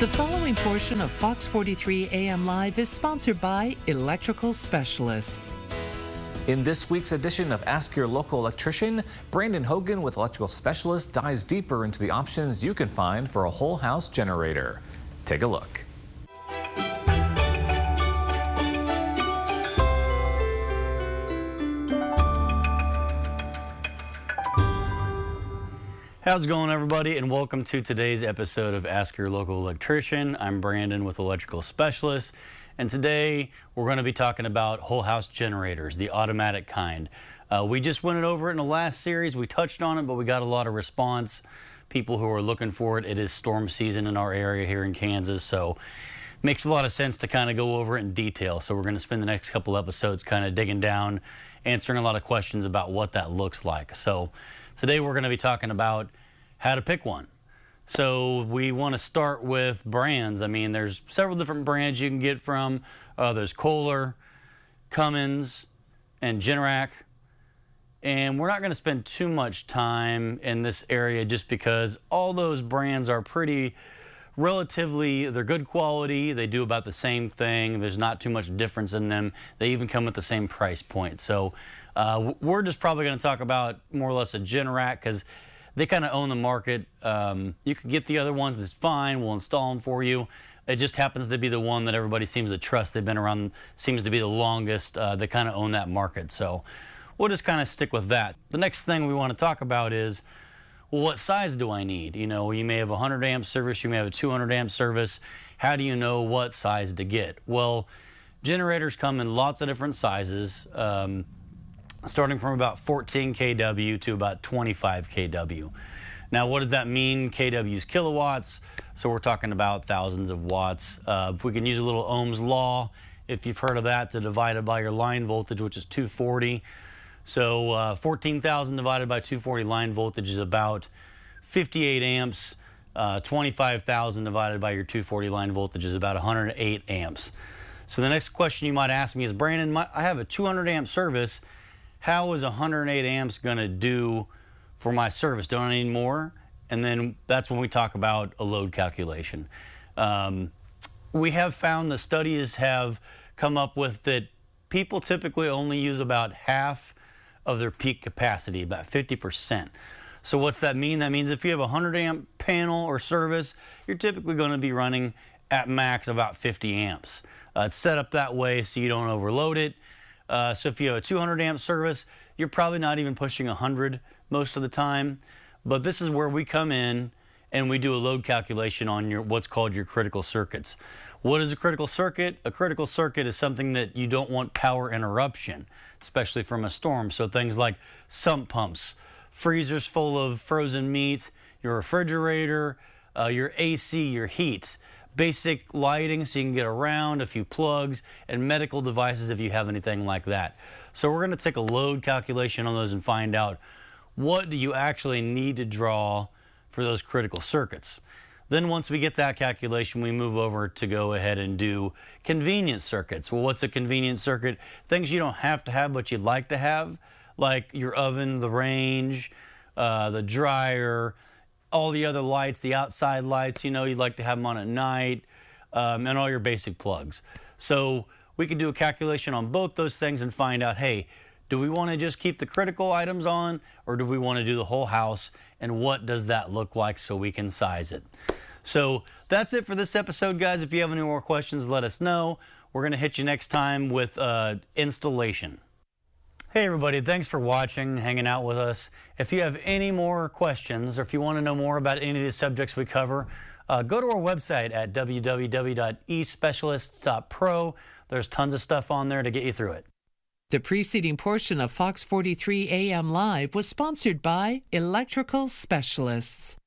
The following portion of Fox 43 AM Live is sponsored by Electrical Specialists. In this week's edition of Ask Your Local Electrician, Brandon Hogan with Electrical Specialists dives deeper into the options you can find for a whole house generator. Take a look. How's it going, everybody, and welcome to today's episode of Ask Your Local Electrician. I'm Brandon with Electrical Specialists, and today we're going to be talking about whole house generators, the automatic kind. We just went over it in the last series. We touched on it, but we got a lot of response. People who are looking for it. It is storm season in our area here in Kansas, so it makes a lot of sense to kind of go over it in detail. So we're going to spend the next couple episodes kind of digging down, answering a lot of questions about what that looks like. So today we're going to be talking about how to pick one. So we want to start with brands. I mean, there's several different brands you can get from. There's Kohler, Cummins, and Generac. And we're not going to spend too much time in this area just because all those brands are pretty relatively, they're good quality. They do about the same thing. There's not too much difference in them. They even come at the same price point. So we're just probably going to talk about more or less a Generac because they kind of own the market. You can get the other ones, that's fine. We'll install them for you. It just happens to be the one that everybody seems to trust. They've been around, seems to be the longest. They kind of own that market. So we'll just kind of stick with that. The next thing we want to talk about is, well, what size do I need? You know, you may have a 100 amp service, you may have a 200 amp service. How do you know what size to get? Well, generators come in lots of different sizes. Starting from about 14 kW to about 25 kW. Now, what does that mean? kW is kilowatts, so we're talking about thousands of watts. If we can use a little Ohm's law, if you've heard of that, to divide it by your line voltage, which is 240. So 14,000 divided by 240 line voltage is about 58 amps. 25,000 divided by your 240 line voltage is about 108 amps. So the next question you might ask me is, Brandon, I have a 200 amp service. How is 108 amps going to do for my service? Don't I need more? And then that's when we talk about a load calculation. We have found, the studies have come up with, that people typically only use about half of their peak capacity, about 50%. So what's that mean? That means if you have a 100 amp panel or service, you're typically going to be running at max about 50 amps. It's set up that way so you don't overload it. So if you have a 200 amp service, you're probably not even pushing 100 most of the time. But this is where we come in and we do a load calculation on your what's called your critical circuits. What is a critical circuit? A critical circuit is something that you don't want power interruption, especially from a storm. So things like sump pumps, freezers full of frozen meat, your refrigerator, your AC, your heat. Basic lighting so you can get around, a few plugs, and medical devices if you have anything like that. So we're going to take a load calculation on those and find out what do you actually need to draw for those critical circuits. Then once we get that calculation, we move over to go ahead and do convenience circuits. Well, what's a convenience circuit? Things you don't have to have but you'd like to have, like your oven, the range, the dryer, all the other lights, the outside lights, you know, you'd like to have them on at night, and all your basic plugs. So we can do a calculation on both those things and find out, hey, do we want to just keep the critical items on, or do we want to do the whole house, and what does that look like so we can size it? So that's it for this episode, guys. If you have any more questions, let us know. We're going to hit you next time with installation. Hey everybody, thanks for watching, hanging out with us. If you have any more questions or if you want to know more about any of the subjects we cover, go to our website at www.especialists.pro. There's tons of stuff on there to get you through it. The preceding portion of Fox 43 AM Live was sponsored by Electrical Specialists.